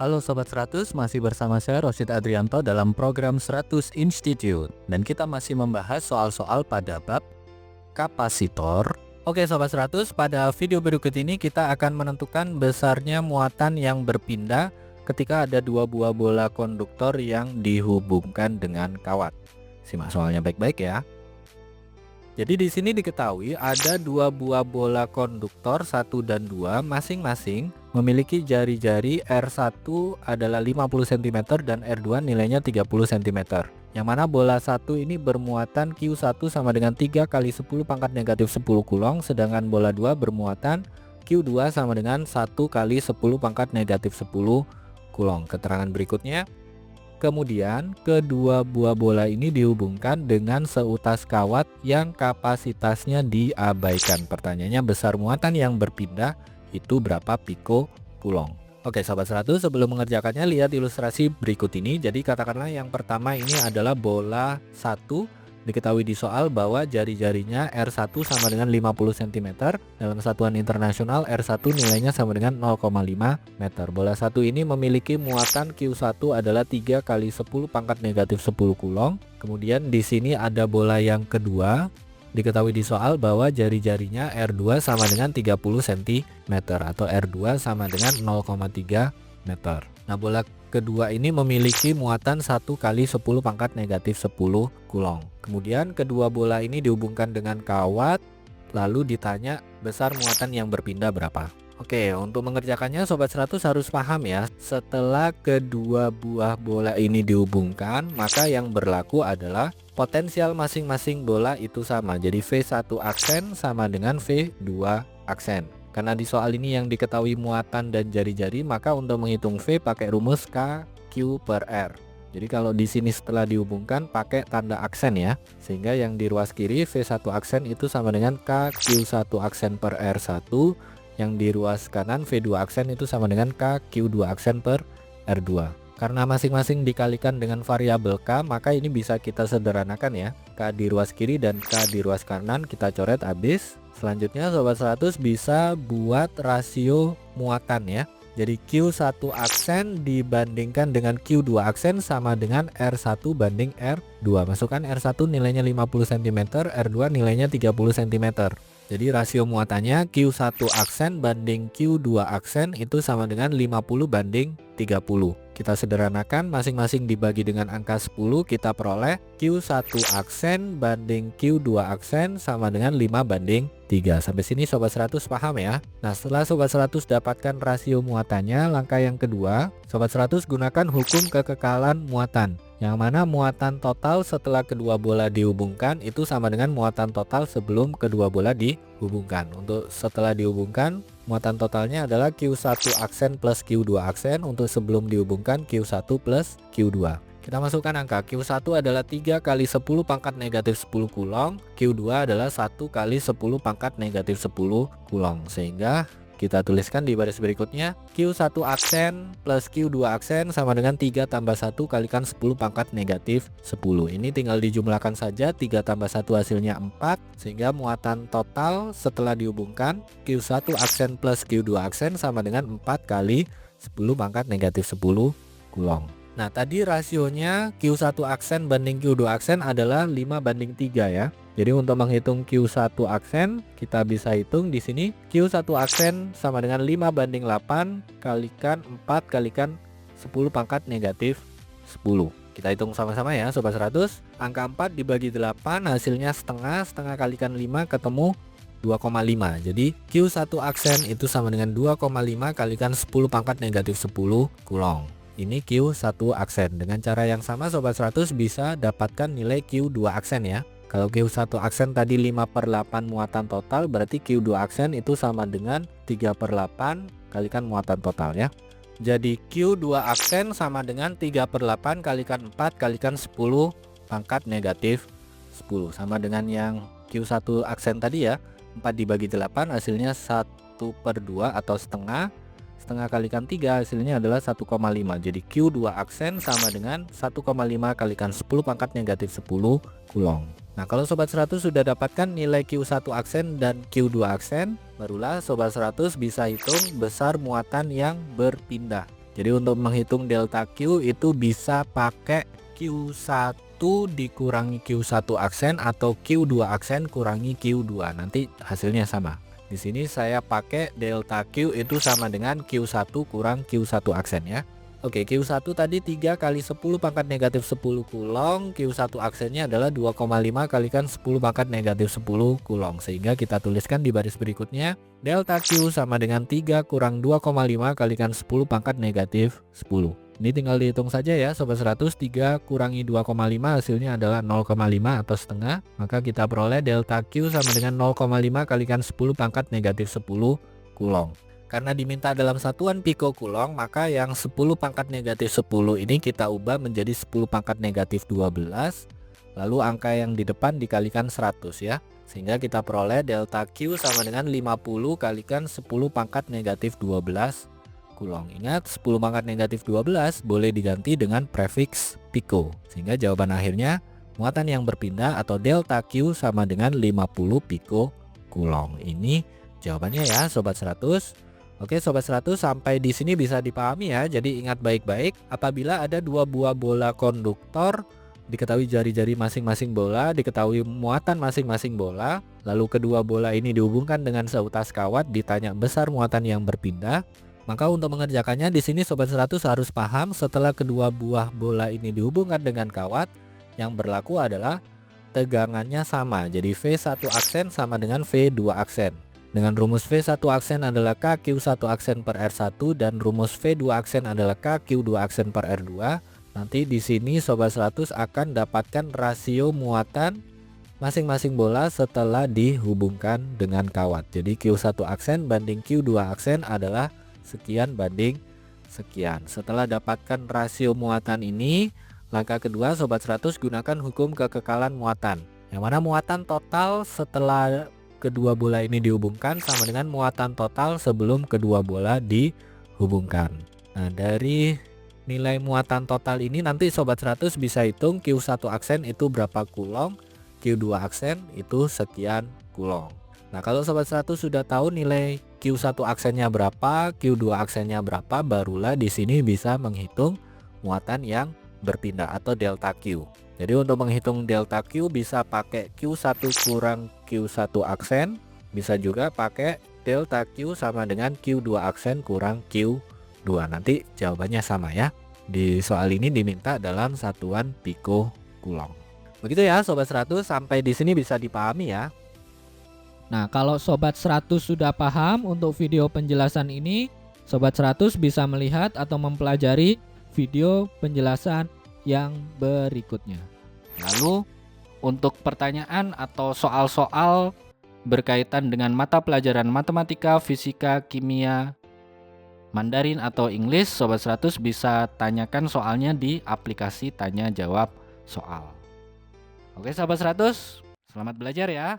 Halo Sobat 100, masih bersama saya Rosid Adrianto dalam program 100 Institute. Dan kita masih membahas soal-soal pada bab kapasitor. Oke Sobat 100, pada video berikut ini kita akan menentukan besarnya muatan yang berpindah ketika ada dua buah bola konduktor yang dihubungkan dengan kawat. Simak soalnya baik-baik ya. Jadi di sini diketahui ada dua buah bola konduktor 1 dan 2 masing-masing memiliki jari-jari R1 adalah 50 cm dan R2 nilainya 30 cm. Yang mana bola 1 ini bermuatan Q1 sama dengan 3 kali 10 pangkat negatif 10 kulong, sedangkan bola 2 bermuatan Q2 sama dengan 1 kali 10 pangkat negatif 10 kulong. Keterangan berikutnya. Kemudian, kedua buah bola ini dihubungkan dengan seutas kawat yang kapasitasnya diabaikan. Pertanyaannya, besar muatan yang berpindah itu berapa piko kulong? Oke Sobat 100, sebelum mengerjakannya lihat ilustrasi berikut ini. Jadi katakanlah yang pertama ini adalah bola 1. Diketahui di soal bahwa jari-jarinya R1 sama dengan 50 cm. Dalam satuan internasional R1 nilainya sama dengan 0,5 meter. Bola 1 ini memiliki muatan Q1 adalah 3 kali 10 pangkat negatif 10 kulong. Kemudian di sini ada bola yang kedua. Diketahui di soal bahwa jari-jarinya R2 sama dengan 30 cm atau R2 sama dengan 0,3 meter. Nah, bola kedua ini memiliki muatan 1 kali 10 pangkat negatif 10 kulong. Kemudian kedua bola ini dihubungkan dengan kawat, lalu ditanya besar muatan yang berpindah berapa. Oke, untuk mengerjakannya Sobat 100 harus paham ya. Setelah kedua buah bola ini dihubungkan, maka yang berlaku adalah potensial masing-masing bola itu sama. Jadi V1 aksen sama dengan V2 aksen. Karena di soal ini yang diketahui muatan dan jari-jari, maka untuk menghitung V pakai rumus KQ per R. Jadi kalau di sini setelah dihubungkan pakai tanda aksen ya. Sehingga yang di ruas kiri V1 aksen itu sama dengan KQ1 aksen per R1. Yang di ruas kanan V2 aksen itu sama dengan KQ2 aksen per R2. Karena masing-masing dikalikan dengan variabel K, maka ini bisa kita sederhanakan ya. K di ruas kiri dan K di ruas kanan kita coret habis. Selanjutnya Sobat 100 bisa buat rasio muatan ya. Jadi Q1 aksen dibandingkan dengan Q2 aksen sama dengan R1 banding R2. Masukkan R1 nilainya 50 cm, R2 nilainya 30 cm. Jadi rasio muatannya Q1 aksen banding Q2 aksen itu sama dengan 50 banding 30. Kita sederhanakan, masing-masing dibagi dengan angka 10, kita peroleh Q1 aksen banding Q2 aksen sama dengan 5 banding 3. Sampai sini Sobat 100 paham ya. Nah, setelah Sobat 100 dapatkan rasio muatannya, langkah yang kedua, Sobat 100 gunakan hukum kekekalan muatan. Yang mana muatan total setelah kedua bola dihubungkan itu sama dengan muatan total sebelum kedua bola dihubungkan. Untuk setelah dihubungkan, muatan totalnya adalah Q1 aksen plus Q2 aksen. Untuk sebelum dihubungkan Q1 plus Q2. Kita masukkan angka. Q1 adalah 3 kali 10 pangkat negatif 10 kulong. Q2 adalah 1 kali 10 pangkat negatif 10 kulong. Sehingga kita tuliskan di baris berikutnya, Q1 aksen plus Q2 aksen sama dengan 3 tambah 1 kalikan 10 pangkat negatif 10. Ini tinggal dijumlahkan saja, 3 tambah 1 hasilnya 4. Sehingga muatan total setelah dihubungkan, Q1 aksen plus Q2 aksen sama dengan 4 kali 10 pangkat negatif 10 kulong. Nah, tadi rasionya Q1 aksen banding Q2 aksen adalah 5 banding 3 ya. Jadi untuk menghitung Q1 aksen, kita bisa hitung di sini Q1 aksen sama dengan 5 banding 8 kalikan 4 kalikan 10 pangkat negatif 10. Kita hitung sama-sama ya Sobat 100. Angka 4 dibagi 8 hasilnya setengah, setengah kalikan 5 ketemu 2,5. Jadi Q1 aksen itu sama dengan 2,5 kalikan 10 pangkat negatif 10 kulong. Ini Q1 aksen. Dengan cara yang sama Sobat 100 bisa dapatkan nilai Q2 aksen ya. Kalau Q1 aksen tadi 5/8 muatan total, berarti Q2 aksen itu sama dengan 3/8 kalikan muatan total ya. Jadi Q2 aksen sama dengan 3/8 kalikan 4 kalikan 10 pangkat negatif 10. Sama dengan yang Q1 aksen tadi ya. 4 dibagi 8 hasilnya 1/2 atau setengah. Setengah kalikan 3 hasilnya adalah 1,5. Jadi Q2 aksen sama dengan 1,5 kalikan 10 pangkat negatif 10 kulong. Nah, kalau Sobat 100 sudah dapatkan nilai Q1 aksen dan Q2 aksen, barulah Sobat 100 bisa hitung besar muatan yang berpindah. Jadi untuk menghitung delta Q itu bisa pakai Q1 dikurangi Q1 aksen atau Q2 aksen kurangi Q2. Nanti hasilnya sama. Di sini saya pakai delta Q itu sama dengan Q1 kurang Q1 aksen ya. Oke, Q1 tadi 3 kali 10 pangkat negatif 10 kulong. Q1 aksennya adalah 2,5 kalikan 10 pangkat negatif 10 kulong. Sehingga kita tuliskan di baris berikutnya, delta Q sama dengan 3 kurang 2,5 kalikan 10 pangkat negatif 10. Ini tinggal dihitung saja ya Sobat 100. 3 kurangi 2,5 hasilnya adalah 0,5 atau setengah. Maka kita peroleh delta Q sama dengan 0,5 kalikan 10 pangkat negatif 10 kulong. Karena diminta dalam satuan piko kulong, maka yang 10 pangkat negatif 10 ini kita ubah menjadi 10 pangkat negatif 12. Lalu angka yang di depan dikalikan 100 ya. Sehingga kita peroleh delta Q sama dengan 50 kalikan 10 pangkat negatif 12 kulong. Ingat 10 pangkat negatif 12 boleh diganti dengan prefiks piko. Sehingga jawaban akhirnya muatan yang berpindah atau delta Q sama dengan 50 piko kulong. Ini jawabannya ya Sobat 100. Oke Sobat 100, sampai di sini bisa dipahami ya. Jadi ingat baik-baik, apabila ada dua buah bola konduktor, diketahui jari-jari masing-masing bola, diketahui muatan masing-masing bola, lalu kedua bola ini dihubungkan dengan seutas kawat, ditanya besar muatan yang berpindah, maka untuk mengerjakannya di sini Sobat 100 harus paham setelah kedua buah bola ini dihubungkan dengan kawat, yang berlaku adalah tegangannya sama. Jadi V1 aksen sama dengan V2 aksen. Dengan rumus V1 aksen adalah KQ1 aksen per R1 dan rumus V2 aksen adalah KQ2 aksen per R2. Nanti di sini Sobat 100 akan dapatkan rasio muatan masing-masing bola setelah dihubungkan dengan kawat. Jadi Q1 aksen banding Q2 aksen adalah sekian banding sekian. Setelah dapatkan rasio muatan ini, langkah kedua Sobat 100 gunakan hukum kekekalan muatan. Yang mana muatan total setelah kedua bola ini dihubungkan sama dengan muatan total sebelum kedua bola dihubungkan. Nah, dari nilai muatan total ini nanti Sobat 100 bisa hitung Q1 aksen itu berapa kulong, Q2 aksen itu sekian kulong. Nah, kalau Sobat 100 sudah tahu nilai Q1 aksennya berapa, Q2 aksennya berapa, barulah di sini bisa menghitung muatan yang berpindah atau delta Q. Jadi untuk menghitung delta Q bisa pakai Q1 kurang Q1 aksen, bisa juga pakai delta Q sama dengan Q2 aksen kurang Q2. Nanti jawabannya sama ya. Di soal ini diminta dalam satuan piko kulong. Begitu ya Sobat 100, sampai di sini bisa dipahami ya. Nah, kalau Sobat 100 sudah paham untuk video penjelasan ini, Sobat 100 bisa melihat atau mempelajari video penjelasan yang berikutnya. Lalu untuk pertanyaan atau soal-soal berkaitan dengan mata pelajaran matematika, fisika, kimia, Mandarin atau Inggris, Sobat 100 bisa tanyakan soalnya di aplikasi tanya jawab soal. Oke Sobat 100, selamat belajar ya.